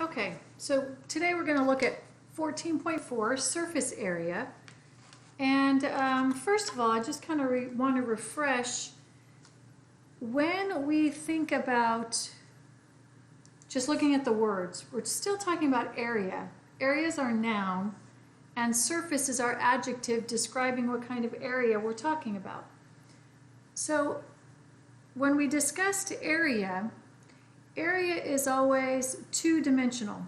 Okay, so today we're going to look at 14.4, surface area. And first of all, I just kind of want to refresh, when we think about just looking at the words, we're still talking about area. Area is our noun, and surface is our adjective describing what kind of area we're talking about. So when we discussed area, area is always two-dimensional.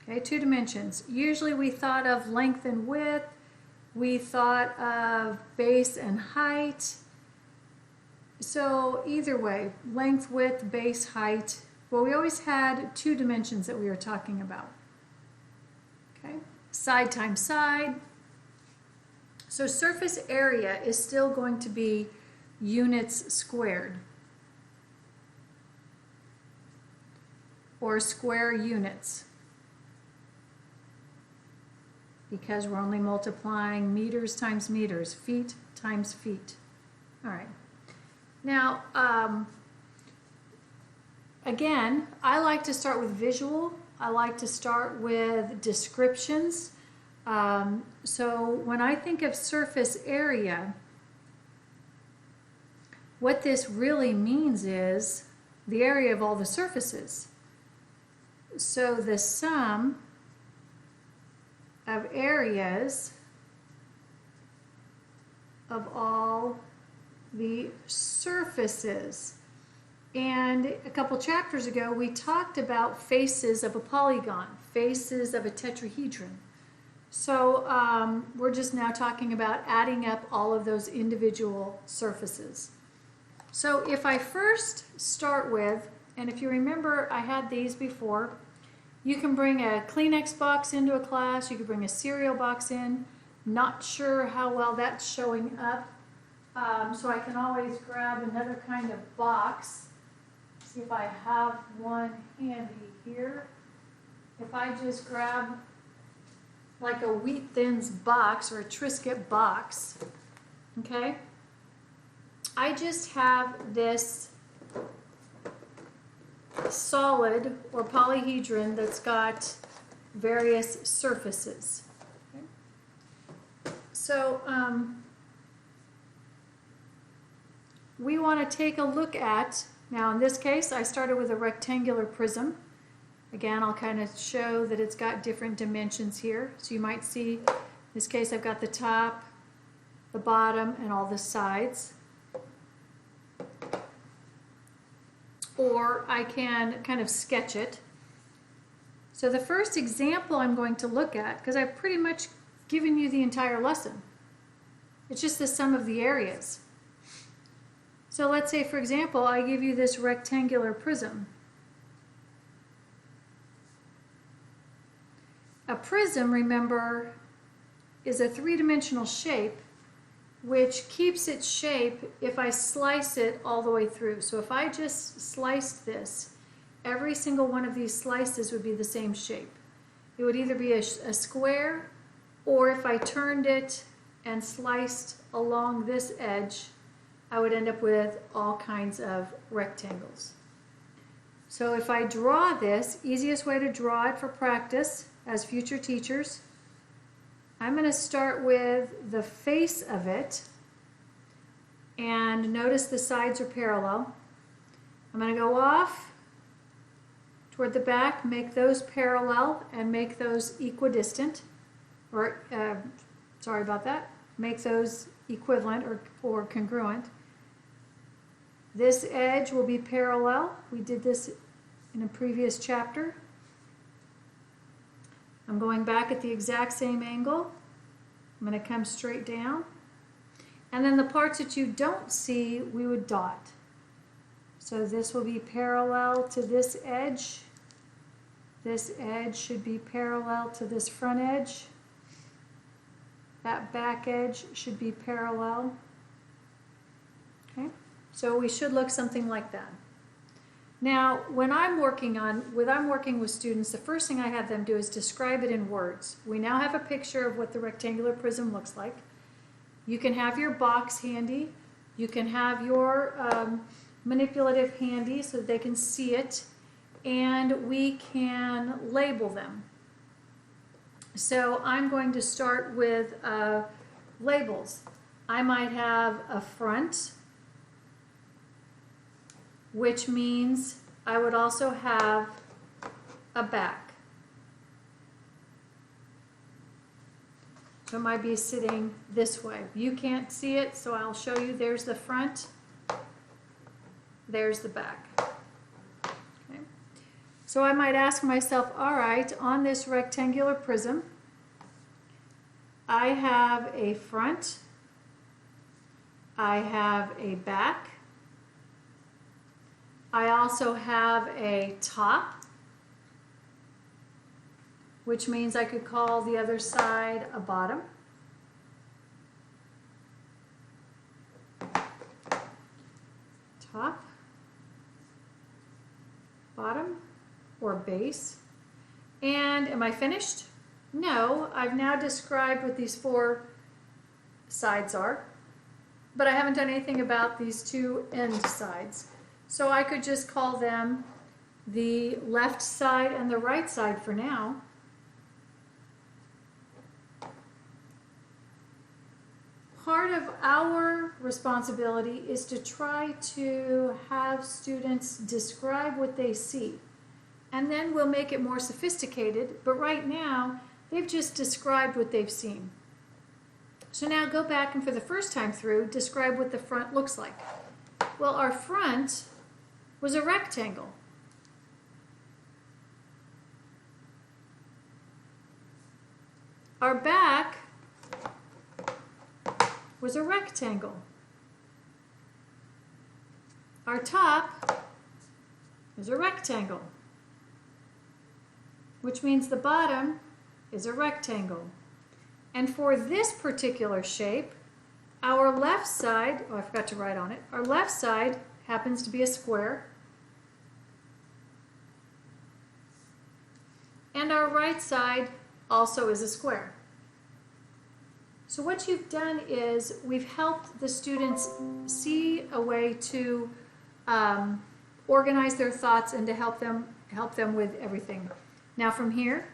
Okay, two dimensions. Usually we thought of length and width. We thought of base and height. So either way, length, width, base, height. Well, we always had two dimensions that we were talking about. Okay, side times side. So surface area is still going to be units squared, or square units, because we're only multiplying meters times meters, feet times feet. All right. Now, again, I like to start with visual. I like to start with descriptions. So when I think of surface area, what this really means is the area of all the surfaces. So the sum of areas of all the surfaces. And a couple chapters ago, we talked about faces of a polygon, faces of a tetrahedron. So we're just now talking about adding up all of those individual surfaces. So if I first start with, and if you remember I had these before, you can bring a Kleenex box into a class, you could bring a cereal box in. Not sure how well that's showing up, so I can always grab another kind of box. See if I have one handy here. If I just grab like a Wheat Thins box or a Triscuit box, okay? I just have this solid or polyhedron that's got various surfaces. Okay. So we want to take a look at, now in this case I started with a rectangular prism. Again, I'll kind of show that it's got different dimensions here. So you might see, in this case I've got the top, the bottom, and all the sides. Or I can kind of sketch it. So the first example I'm going to look at, because I've pretty much given you the entire lesson, it's just the sum of the areas. So let's say, for example, I give you this rectangular prism. A prism, remember, is a three-dimensional shape which keeps its shape if I slice it all the way through. So if I just sliced this, every single one of these slices would be the same shape. It would either be a square, or if I turned it and sliced along this edge, I would end up with all kinds of rectangles. So if I draw this, easiest way to draw it for practice as future teachers, I'm going to start with the face of it, and notice the sides are parallel. I'm going to go off toward the back, make those parallel, and make those equidistant, or sorry about that, make those equivalent or congruent. This edge will be parallel. We did this in a previous chapter. I'm going back at the exact same angle. I'm going to come straight down. And then the parts that you don't see, we would dot. So this will be parallel to this edge. This edge should be parallel to this front edge. That back edge should be parallel. Okay? So we should look something like that. Now, when I'm working with students, the first thing I have them do is describe it in words. We now have a picture of what the rectangular prism looks like. You can have your box handy. You can have your manipulative handy so that they can see it, and we can label them. So I'm going to start with labels. I might have a front, which means I would also have a back. So it might be sitting this way. You can't see it, so I'll show you. There's the front, there's the back. Okay. So I might ask myself, all right, on this rectangular prism, I have a front, I have a back, I also have a top, which means I could call the other side a bottom. Top, bottom, or base. And am I finished? No, I've now described what these four sides are, but I haven't done anything about these two end sides. So I could just call them the left side and the right side for now. Part of our responsibility is to try to have students describe what they see, and then we'll make it more sophisticated, but right now they've just described what they've seen. So now go back and for the first time through, describe what the front looks like. Well, our front was a rectangle. Our back was a rectangle. Our top is a rectangle, which means the bottom is a rectangle. And for this particular shape, our left side, oh, I forgot to write on it, our left side happens to be a square, and our right side also is a square. So what you've done is we've helped the students see a way to organize their thoughts and to help them with everything. Now from here,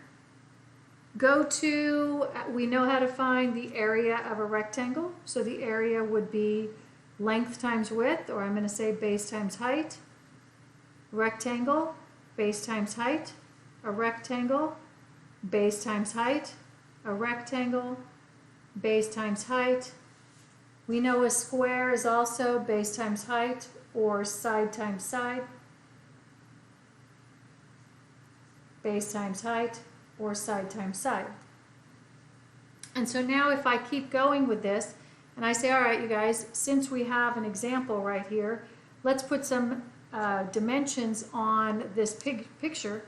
go to, we know how to find the area of a rectangle. So the area would be length times width, or I'm going to say base times height. Rectangle, base times height. A rectangle, base times height. A rectangle, base times height. We know a square is also base times height or side times side. Base times height or side times side. And so now if I keep going with this and I say, all right, you guys, since we have an example right here, let's put some dimensions on this picture.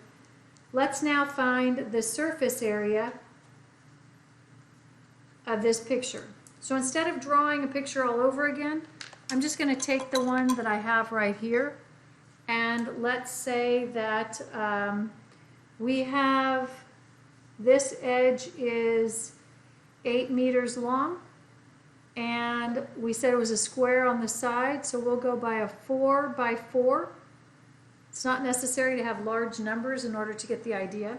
Let's now find the surface area of this picture. So instead of drawing a picture all over again, I'm just going to take the one that I have right here, and let's say that we have this edge is 8 meters long, and we said it was a square on the side, so we'll go by a 4 by 4. It's not necessary to have large numbers in order to get the idea.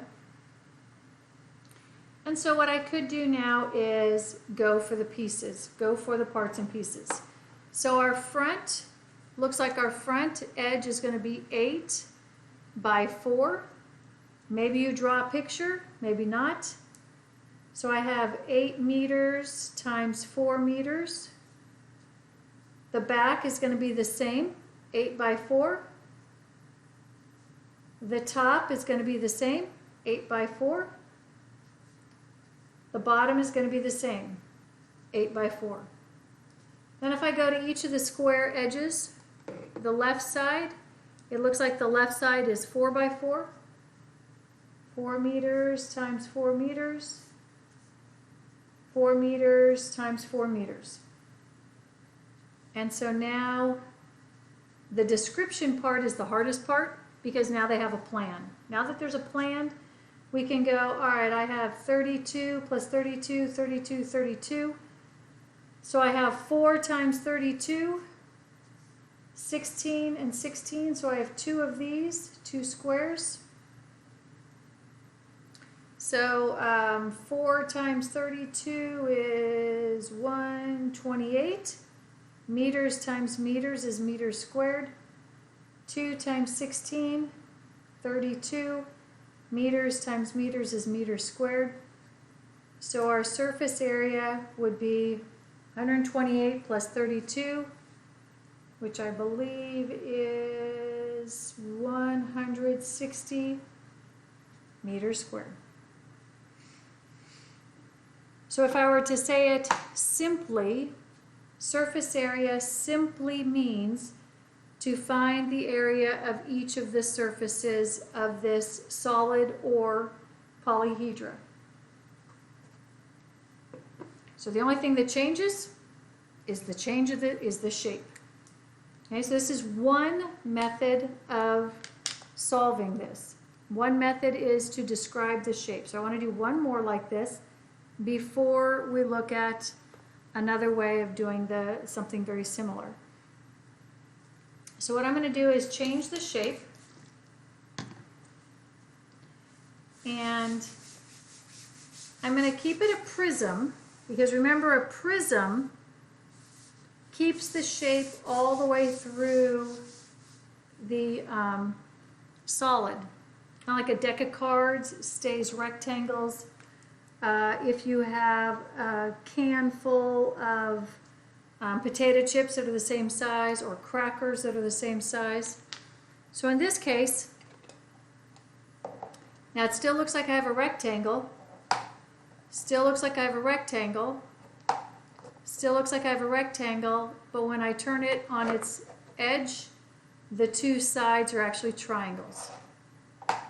And so what I could do now is go for the pieces, go for the parts and pieces. So our front, looks like our front edge is going to be 8 by 4. Maybe you draw a picture, maybe not. So I have 8 meters times 4 meters. The back is going to be the same, 8 by 4. The top is going to be the same, 8 by 4. The bottom is going to be the same, 8 by 4. Then if I go to each of the square edges, the left side, it looks like the left side is 4 by 4. 4 meters times 4 meters. 4 meters times 4 meters. And so now the description part is the hardest part, because now they have a plan. Now that there's a plan, we can go, all right, I have 32 plus 32, 32, 32. So I have 4 times 32, 16 and 16, so I have two of these, two squares. So 4 times 32 is 128. Meters times meters is meters squared. 2 times 16, 32. Meters times meters is meters squared. So our surface area would be 128 plus 32, which I believe is 160 meters squared. So if I were to say it simply, surface area simply means to find the area of each of the surfaces of this solid or polyhedra. So the only thing that changes is the change of the shape. Okay, so this is one method of solving this. One method is to describe the shape. So I want to do one more like this before we look at another way of doing something very similar. So what I'm going to do is change the shape, and I'm going to keep it a prism, because remember, a prism keeps the shape all the way through the solid. Kind of like a deck of cards stays rectangles. If you have a can full of potato chips that are the same size, or crackers that are the same size. So in this case, now it still looks like I have a rectangle. Still looks like I have a rectangle. Still looks like I have a rectangle, but when I turn it on its edge, the two sides are actually triangles.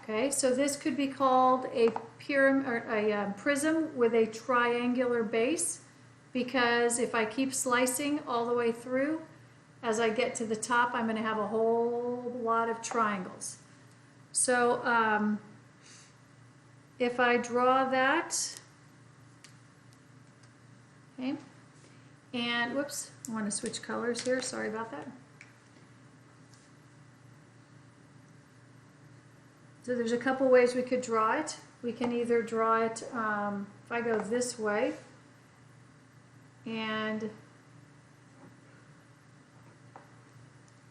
Okay, so this could be called a pyramid, or a prism with a triangular base, because if I keep slicing all the way through, as I get to the top, I'm going to have a whole lot of triangles. So if I draw that, okay, and whoops, I want to switch colors here, sorry about that. So there's a couple ways we could draw it. We can either draw it, if I go this way, and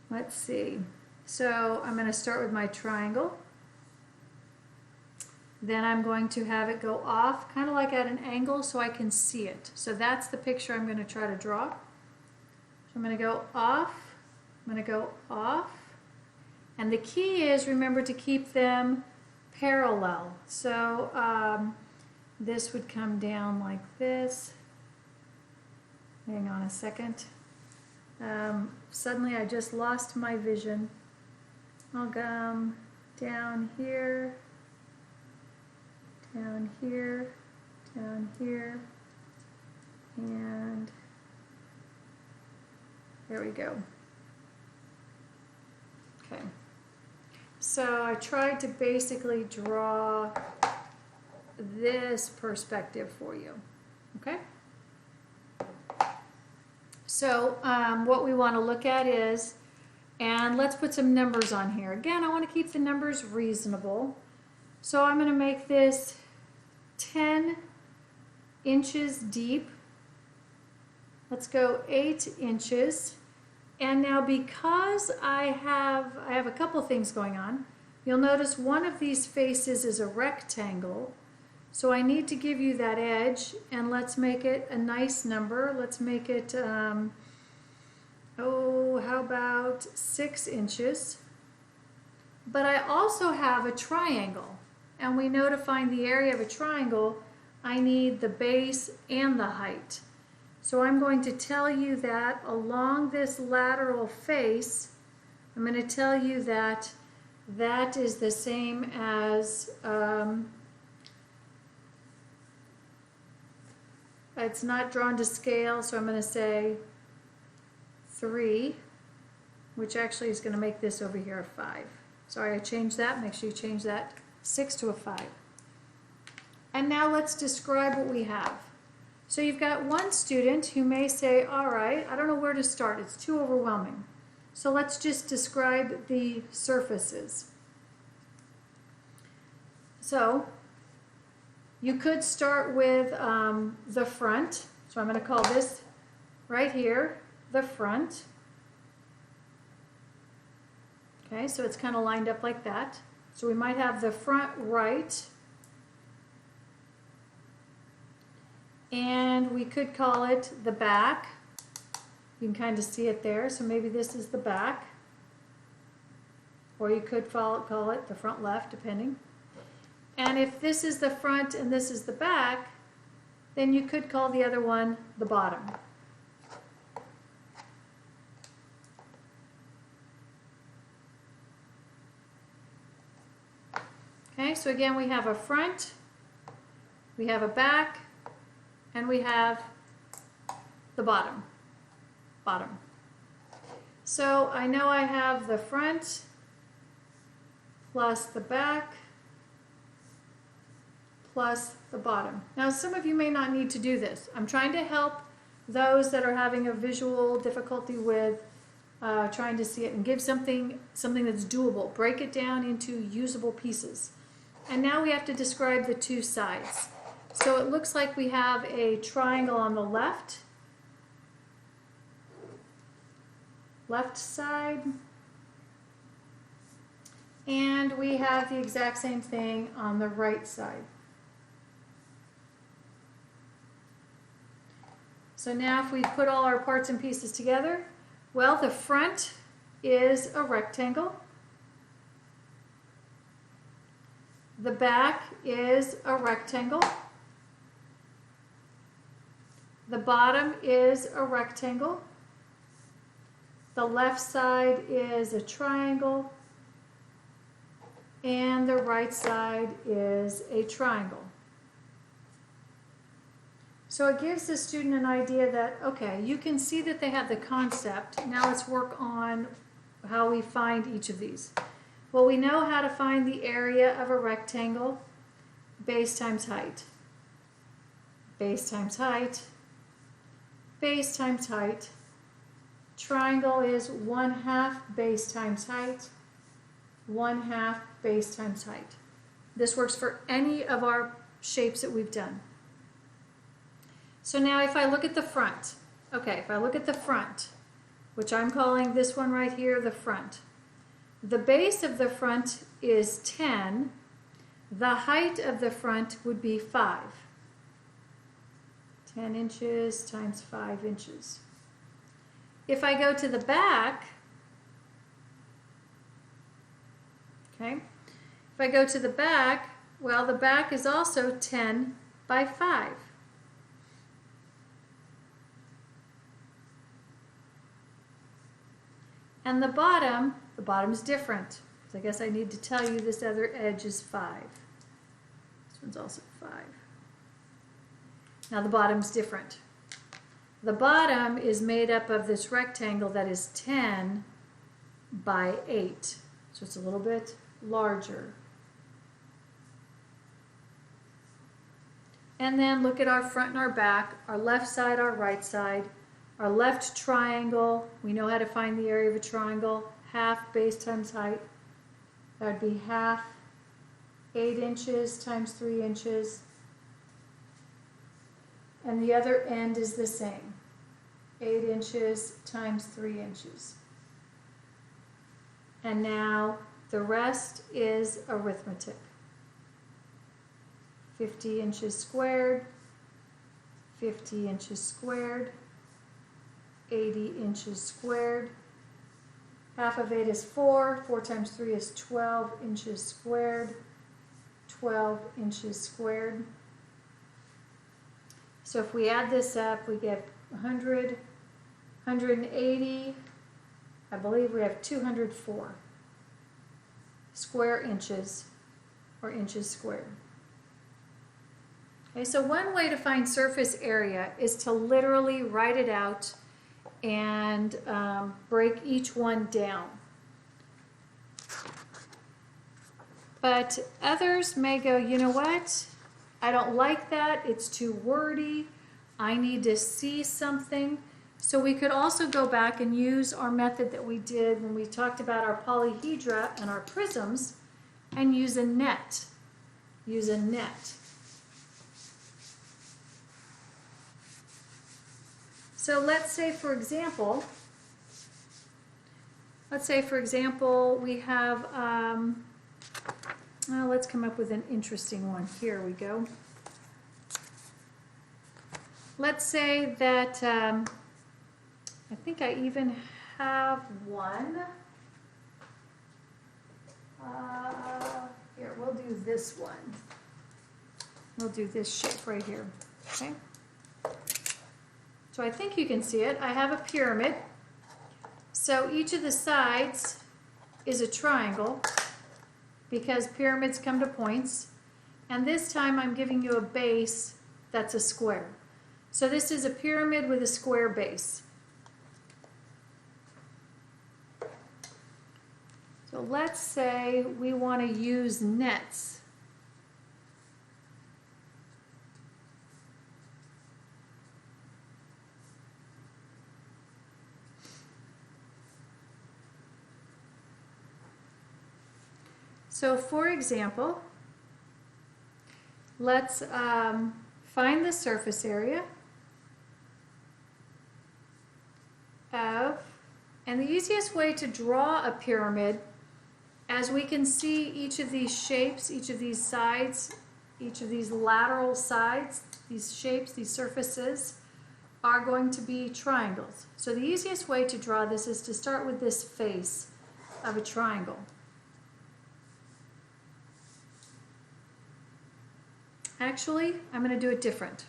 let's see. So I'm going to start with my triangle. Then I'm going to have it go off, kind of like at an angle, so I can see it. So that's the picture I'm going to try to draw. So I'm going to go off, I'm going to go off. And the key is, remember, to keep them parallel. So this would come down like this. Hang on a second. Suddenly I just lost my vision. I'll come down here, down here, down here, and there we go. Okay. So I tried to basically draw this perspective for you. Okay? So what we want to look at is, and let's put some numbers on here. Again, I want to keep the numbers reasonable. So I'm going to make this 10 inches deep. Let's go 8 inches. And now, because I have a couple things going on, you'll notice one of these faces is a rectangle. So I need to give you that edge, and let's make it a nice number. Let's make it, how about 6 inches? But I also have a triangle, and we know to find the area of a triangle, I need the base and the height. So I'm going to tell you that along this lateral face, I'm going to tell you that that is the same as, it's not drawn to scale, so I'm going to say 3, which actually is going to make this over here a 5. Sorry, I changed that. Make sure you change that 6 to a 5. And now let's describe what we have. So you've got one student who may say, all right, I don't know where to start. It's too overwhelming. So let's just describe the surfaces. So you could start with the front. So I'm going to call this right here the front. Okay, so it's kind of lined up like that. So we might have the front right. And we could call it the back. You can kind of see it there. So maybe this is the back. Or you could call it the front left, depending. And if this is the front and this is the back, then you could call the other one the bottom. Okay, so again we have a front, we have a back, and we have the bottom. So I know I have the front plus the back plus the bottom. Now some of you may not need to do this. I'm trying to help those that are having a visual difficulty with trying to see it, and give something that's doable. Break it down into usable pieces. And now we have to describe the two sides. So it looks like we have a triangle on the left side, and we have the exact same thing on the right side. So now if we put all our parts and pieces together, well, the front is a rectangle. The back is a rectangle. The bottom is a rectangle. The left side is a triangle. And the right side is a triangle. So it gives the student an idea that, okay, you can see that they have the concept. Now let's work on how we find each of these. Well, we know how to find the area of a rectangle. Base times height. Base times height. Base times height. Triangle is 1/2 base times height. 1/2 base times height. This works for any of our shapes that we've done. So now if I look at the front, okay, if I look at the front, which I'm calling this one right here the front, the base of the front is 10. The height of the front would be 5. 10 inches times 5 inches. If I go to the back, okay, if I go to the back, well, the back is also 10 by 5. And the bottom's different. So I guess I need to tell you this other edge is 5. This one's also 5. Now the bottom's different. The bottom is made up of this rectangle that is 10 by 8. So it's a little bit larger. And then look at our front and our back, our left side, our right side. Our left triangle, we know how to find the area of a triangle, 1/2 base times height. That would be 1/2, 8 inches times 3 inches. And the other end is the same, 8 inches times 3 inches. And now the rest is arithmetic. 50 inches squared, 50 inches squared, 80 inches squared. 1/2 of 8 is 4. 4 times 3 is 12 inches squared. 12 inches squared. So if we add this up, we get 100, 180, I believe we have 204 square inches, or inches squared. Okay, so one way to find surface area is to literally write it out and break each one down. But others may go, you know what? I don't like that. It's too wordy. I need to see something. So we could also go back and use our method that we did when we talked about our polyhedra and our prisms and use a net. Use a net. So let's say for example we have, well, let's come up with an interesting one. Here we go. Let's say that, I think I even have one. Here, we'll do this one. We'll do this shape right here, okay? So I think you can see it. I have a pyramid. So each of the sides is a triangle because pyramids come to points. And this time I'm giving you a base that's a square. So this is a pyramid with a square base. So let's say we want to use nets. So for example, let's find the surface area of, and the easiest way to draw a pyramid, as we can see each of these shapes, each of these sides, each of these lateral sides, these shapes, these surfaces are going to be triangles. So the easiest way to draw this is to start with this face of a triangle. Actually, I'm going to do it different.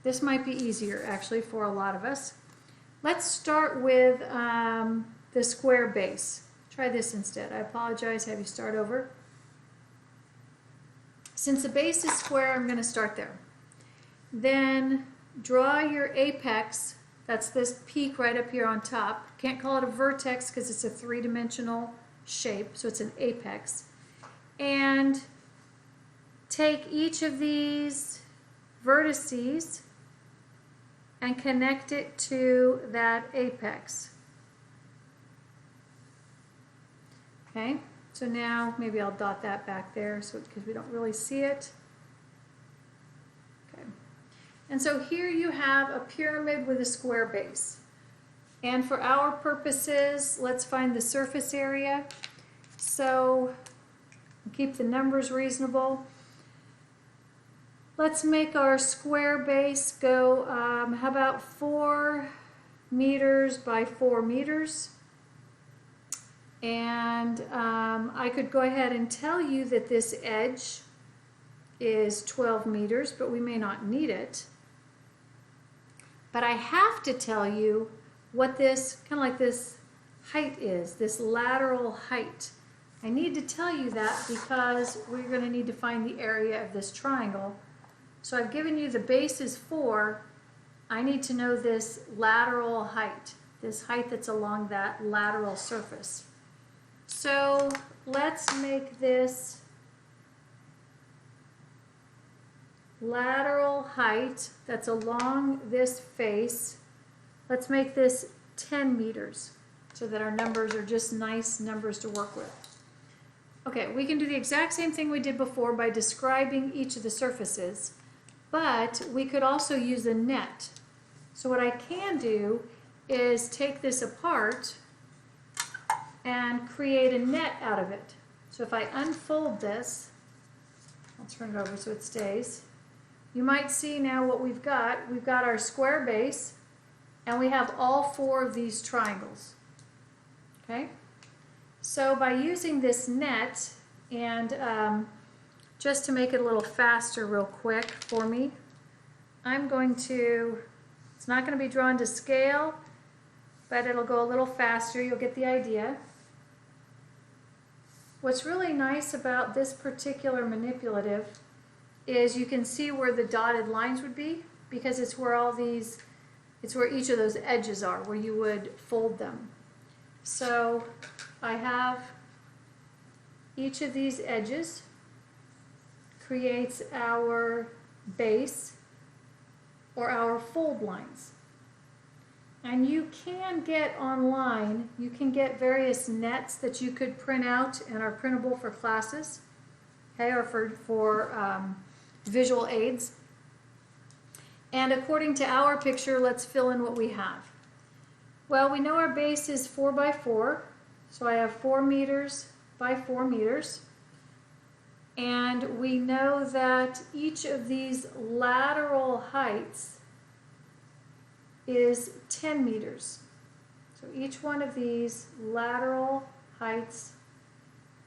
This might be easier actually for a lot of us. Let's start with the square base. Try this instead. I apologize, have you start over. Since the base is square, I'm going to start there. Then draw your apex. That's this peak right up here on top. Can't call it a vertex because it's a three-dimensional shape, so it's an apex. And take each of these vertices and connect it to that apex. Okay, so now maybe I'll dot that back there so because we don't really see it. Okay, and so here you have a pyramid with a square base. And for our purposes, let's find the surface area. So keep the numbers reasonable. Let's make our square base go, how about 4 meters by 4 meters? And I could go ahead and tell you that this edge is 12 meters, but we may not need it. But I have to tell you what this, kind of like this height is, this lateral height. I need to tell you that because we're going to need to find the area of this triangle. So I've given you the base is 4. I need to know this lateral height, this height that's along that lateral surface. So let's make this lateral height that's along this face. Let's make this 10 meters so that our numbers are just nice numbers to work with. Okay, we can do the exact same thing we did before by describing each of the surfaces, but we could also use a net. So what I can do is take this apart and create a net out of it. So if I unfold this, I'll turn it over so it stays. You might see now what we've got. We've got our square base, and we have all 4 of these triangles. Okay? So by using this net, and just to make it a little faster real quick for me, I'm going to, it's not going to be drawn to scale, but it'll go a little faster. You'll get the idea. What's really nice about this particular manipulative is you can see where the dotted lines would be, because it's where all these, it's where each of those edges are, where you would fold them. So I have each of these edges creates our base or our fold lines. And you can get online, you can get various nets that you could print out and are printable for classes, okay, or for visual aids. And according to our picture, let's fill in what we have. Well, we know our base is 4 by 4, so I have 4 meters by 4 meters. And we know that each of these lateral heights is 10 meters. So each one of these lateral heights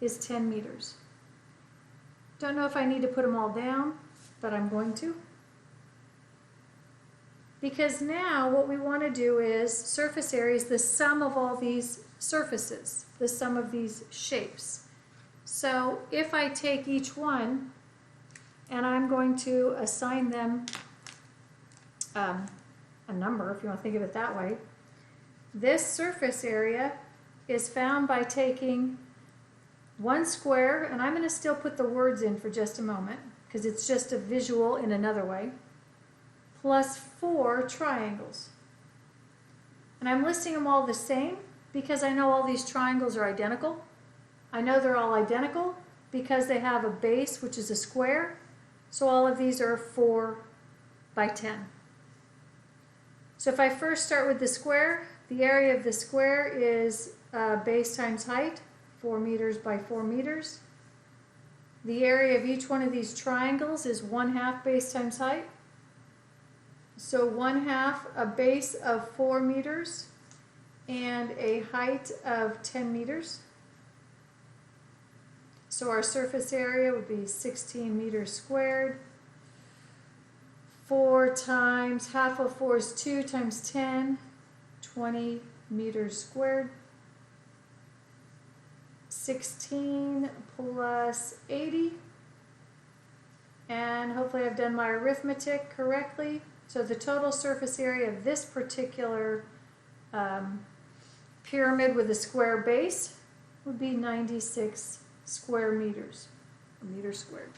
is 10 meters. Don't know if I need to put them all down, but I'm going to. Because now what we want to do is surface area is the sum of all these surfaces, the sum of these shapes. So if I take each one and I'm going to assign them a number, if you want to think of it that way, this surface area is found by taking one square, and I'm going to still put the words in for just a moment because it's just a visual in another way, plus 4 triangles. And I'm listing them all the same because I know all these triangles are identical. I know they're all identical because they have a base, which is a square. So all of these are 4 by 10. So if I first start with the square, the area of the square is base times height, 4 meters by 4 meters. The area of each one of these triangles is 1/2 base times height. So 1/2 a base of 4 meters and a height of 10 meters. So our surface area would be 16 meters squared. 4 times, half of 4 is 2 times 10, 20 meters squared. 16 plus 80. And hopefully I've done my arithmetic correctly. So the total surface area of this particular pyramid with a square base would be 96 square meters, a meter squared.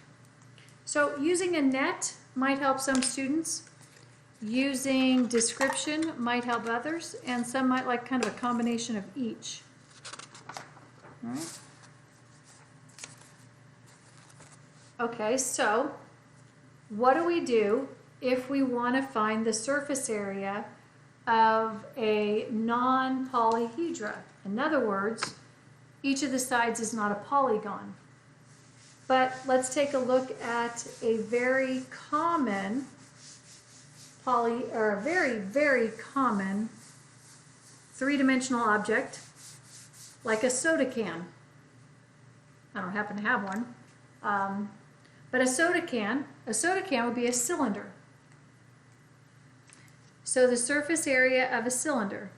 So using a net might help some students. Using description might help others, and some might like kind of a combination of each. All right. Okay, so what do we do if we want to find the surface area of a non-polyhedra? In other words, each of the sides is not a polygon. But let's take a look at a very common very common three-dimensional object, like a soda can. I don't happen to have one. But a soda can would be a cylinder. So the surface area of a cylinder.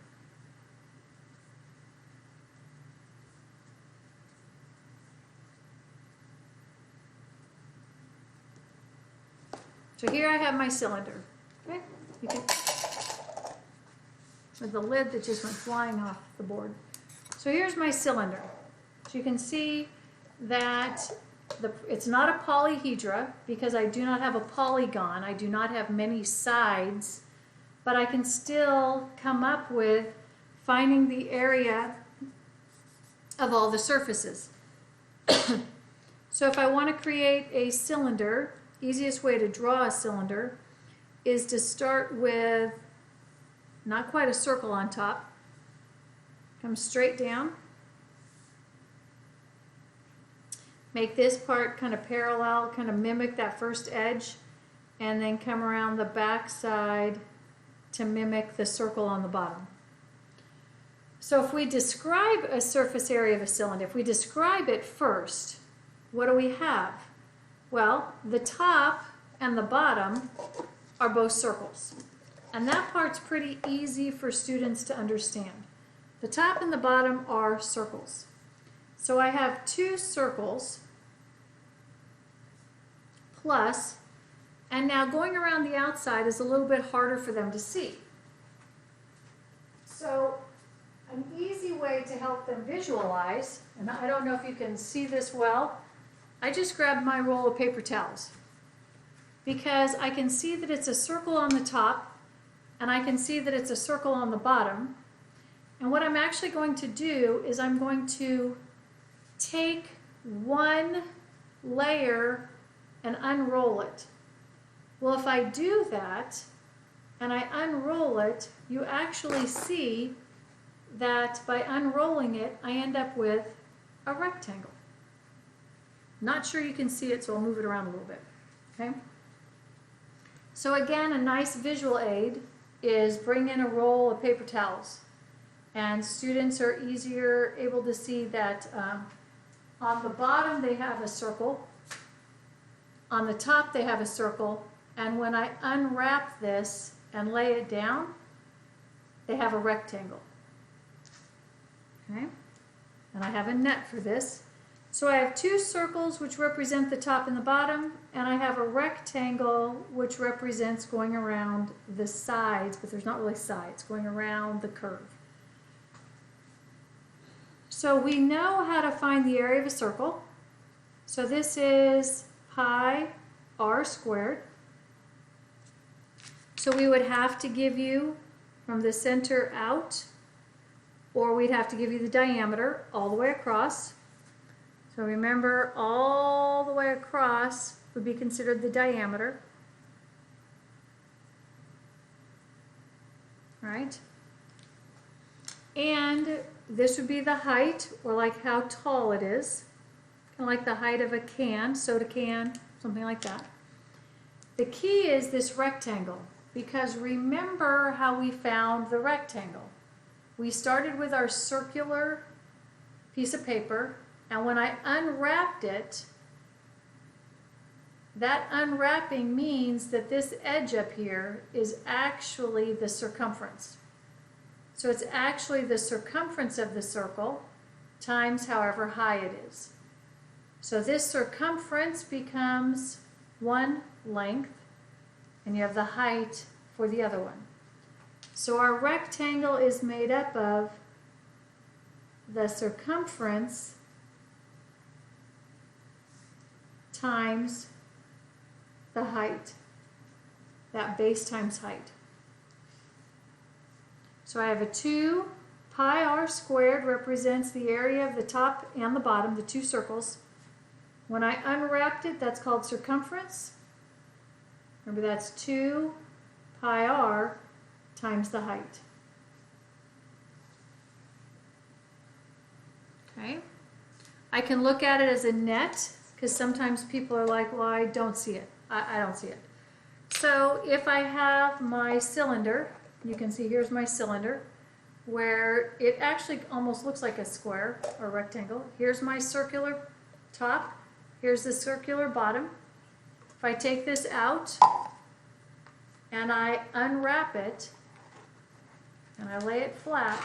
So here I have my cylinder. Okay? With the lid that just went flying off the board. So here's my cylinder. So you can see that it's not a polyhedra because I do not have a polygon. I do not have many sides, but I can still come up with finding the area of all the surfaces. So if I want to create a cylinder, easiest way to draw a cylinder is to start with not quite a circle on top. Come straight down. Make this part kind of parallel, kind of mimic that first edge, and then come around the back side to mimic the circle on the bottom. So if we describe a surface area of a cylinder, if we describe it first, what do we have? Well, the top and the bottom are both circles. And that part's pretty easy for students to understand. The top and the bottom are circles. So I have 2 circles plus, and now going around the outside is a little bit harder for them to see. So an easy way to help them visualize, and I don't know if you can see this well, I just grabbed my roll of paper towels because I can see that it's a circle on the top and I can see that it's a circle on the bottom. And what I'm actually going to do is I'm going to take one layer and unroll it. Well, if I do that and I unroll it, you actually see that by unrolling it, I end up with a rectangle. Not sure you can see it, so I'll move it around a little bit. Okay? So again, a nice visual aid is bring in a roll of paper towels. And students are easier able to see that on the bottom they have a circle, on the top they have a circle, and when I unwrap this and lay it down, they have a rectangle. Okay? And I have a net for this. So I have two circles which represent the top and the bottom, and I have a rectangle which represents going around the sides, but there's not really sides, going around the curve. So we know how to find the area of a circle. So this is pi r squared. So we would have to give you from the center out, or we'd have to give you the diameter all the way across. So remember, all the way across would be considered the diameter. Right? And this would be the height, or like how tall it is. Kind of like the height of a can, soda can, something like that. The key is this rectangle, because remember how we found the rectangle. We started with our circular piece of paper, and when I unwrapped it, that unwrapping means that this edge up here is actually the circumference. So it's actually the circumference of the circle times however high it is. So this circumference becomes one length, and you have the height for the other one. So our rectangle is made up of the circumference times the height, that base times height. So I have a 2 pi r squared represents the area of the top and the bottom, the two circles. When I unwrapped it, that's called circumference. Remember, that's 2 pi r times the height. Okay. I can look at it as a net, because sometimes people are like, well, I don't see it. I don't see it. So if I have my cylinder, you can see here's my cylinder, where it actually almost looks like a square or rectangle. Here's my circular top. Here's the circular bottom. If I take this out and I unwrap it and I lay it flat,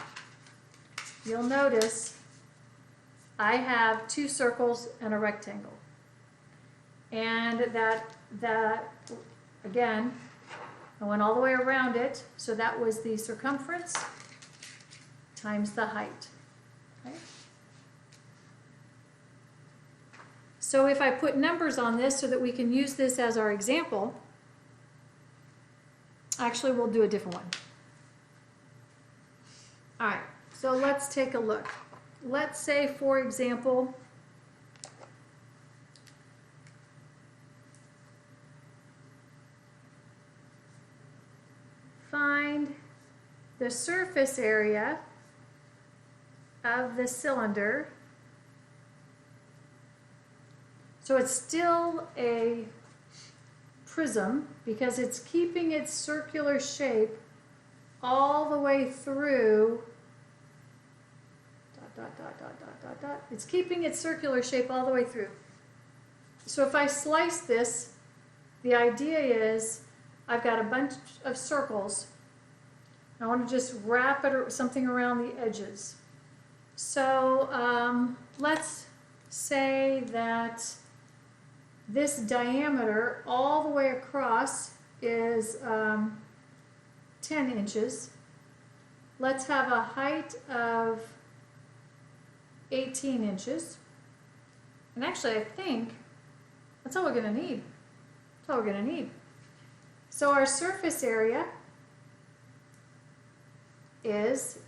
you'll notice I have two circles and a rectangle. And that again, I went all the way around it, so that was the circumference times the height. Okay? So if I put numbers on this so that we can use this as our example, actually we'll do a different one. All right, so let's take a look. Let's say, for example, find the surface area of the cylinder. So it's still a prism because it's keeping its circular shape all the way through. It's keeping its circular shape all the way through. So if I slice this, the idea is I've got a bunch of circles. I want to just wrap it or something around the edges. So let's say that this diameter all the way across is 10 inches. Let's have a height of 18 inches. And actually, I think that's all we're going to need. That's all we're going to need. So our surface area is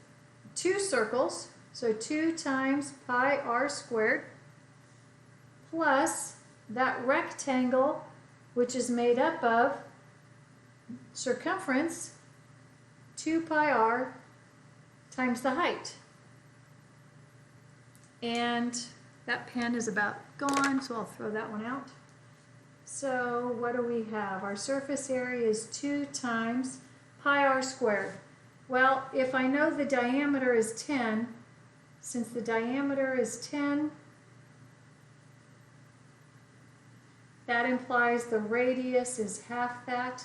two circles, so 2 times pi r squared, plus that rectangle, which is made up of circumference, 2 pi r times the height. And that pen is about gone, so I'll throw that one out. So what do we have? Our surface area is 2 times pi r squared. Well, if I know the diameter is 10, since the diameter is 10, that implies the radius is half that.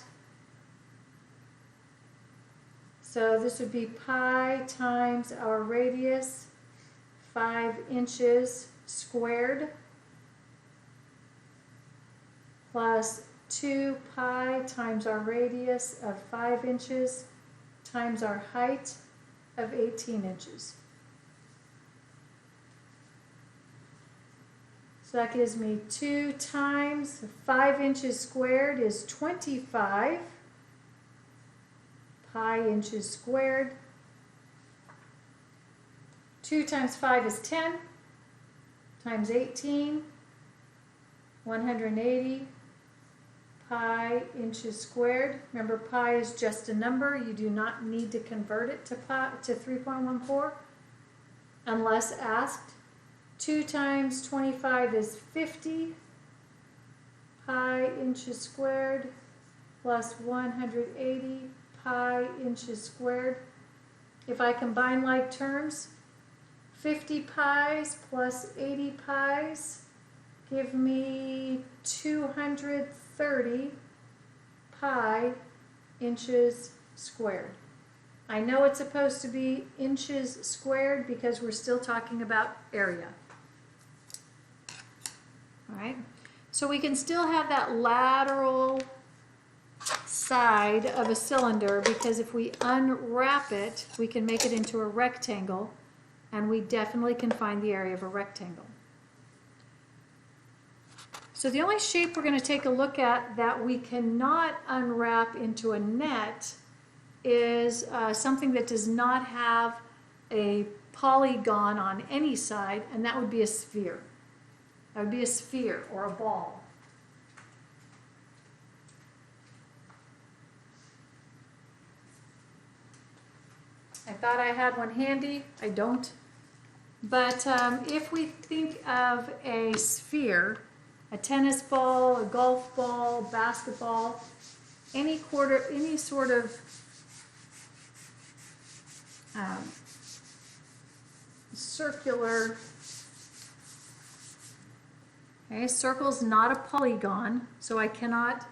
So this would be pi times our radius, 5 inches squared, plus 2 pi times our radius of 5 inches times our height of 18 inches. So that gives me 2 times 5 inches squared is 25 pi inches squared. 2 times 5 is 10, times 18, 180 pi inches squared. Remember, pi is just a number. You do not need to convert it to 3.14 unless asked. 2 times 25 is 50 pi inches squared plus 180 pi inches squared. If I combine like terms, 50 pi's plus 80 pi's give me 230 pi inches squared. I know it's supposed to be inches squared because we're still talking about area. All right, so we can still have that lateral side of a cylinder because if we unwrap it, we can make it into a rectangle, and we definitely can find the area of a rectangle. So the only shape we're going to take a look at that we cannot unwrap into a net is something that does not have a polygon on any side, and that would be a sphere. That would be a sphere or a ball. I thought I had one handy. I don't. But if we think of a sphere, a tennis ball, a golf ball, basketball, any sort of circular. Okay, circle's not a polygon, so I cannot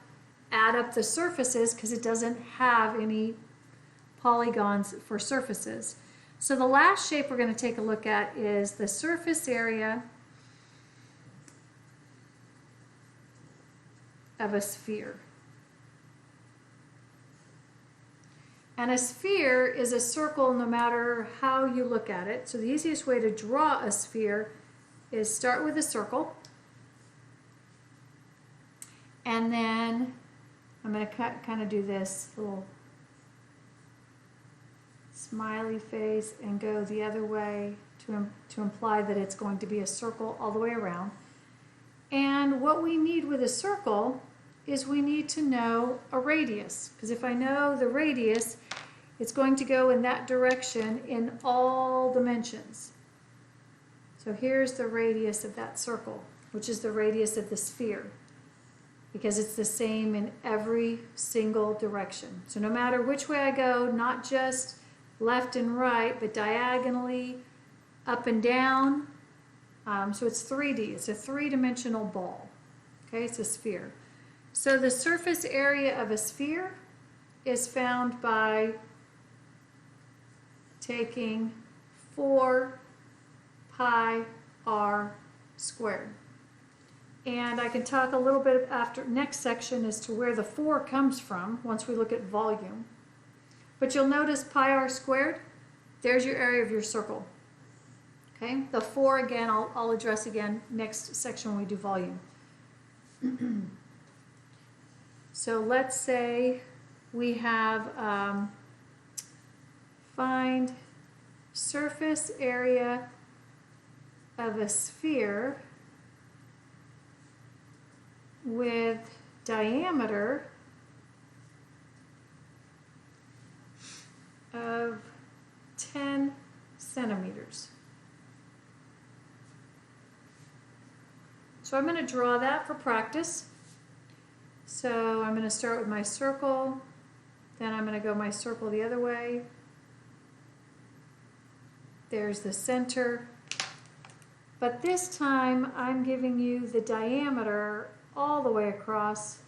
add up the surfaces because it doesn't have any polygons for surfaces. So the last shape we're going to take a look at is the surface area of a sphere. And a sphere is a circle no matter how you look at it. So the easiest way to draw a sphere is start with a circle. And then I'm going to kind of do this little smiley face and go the other way to imply that it's going to be a circle all the way around. And what we need with a circle is we need to know a radius, because if I know the radius, it's going to go in that direction in all dimensions. So here's the radius of that circle, which is the radius of the sphere, because it's the same in every single direction. So no matter which way I go, not just left and right, but diagonally, up and down. So it's 3D. It's a three-dimensional ball. Okay, it's a sphere. So the surface area of a sphere is found by taking 4 pi r squared. And I can talk a little bit after next section as to where the 4 comes from once we look at volume. But you'll notice pi r squared, there's your area of your circle. Okay, the 4 again, I'll address again next section when we do volume. So let's say we have, Find surface area of a sphere with diameter of 10 centimeters. So I'm going to draw that for practice. So I'm going to start with my circle, then I'm going to go my circle the other way. There's the center. But this time I'm giving you the diameter all the way across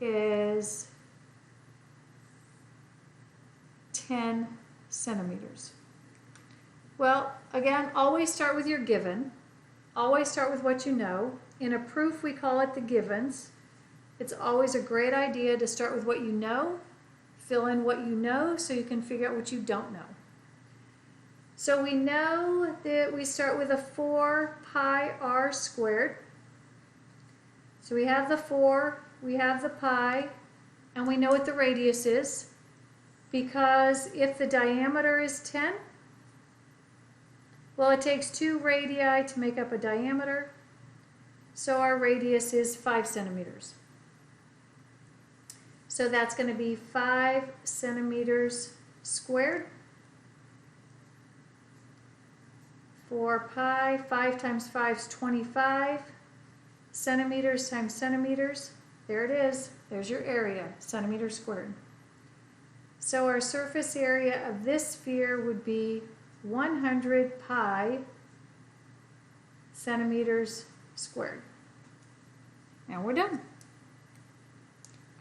is 10 centimeters. Well, again, always start with your given. Always start with what you know. In a proof, we call it the givens. It's always a great idea to start with what you know, fill in what you know so you can figure out what you don't know. So we know that we start with a 4 pi r squared. So we have the 4, we have the pi, and we know what the radius is, because if the diameter is 10, well, it takes 2 radii to make up a diameter, so our radius is 5 centimeters. So that's going to be 5 centimeters squared. 4 pi, 5 times 5 is 25. Centimeters times centimeters, there it is. There's your area, centimeters squared. So our surface area of this sphere would be 100 pi centimeters squared. And we're done.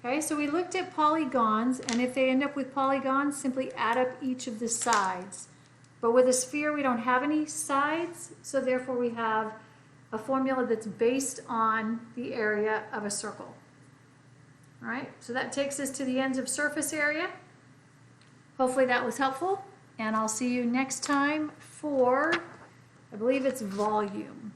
Okay, so we looked at polygons, and if they end up with polygons, simply add up each of the sides. But with a sphere, we don't have any sides, so therefore we have a formula that's based on the area of a circle. All right, so that takes us to the ends of surface area. Hopefully that was helpful, and I'll see you next time for, I believe it's volume.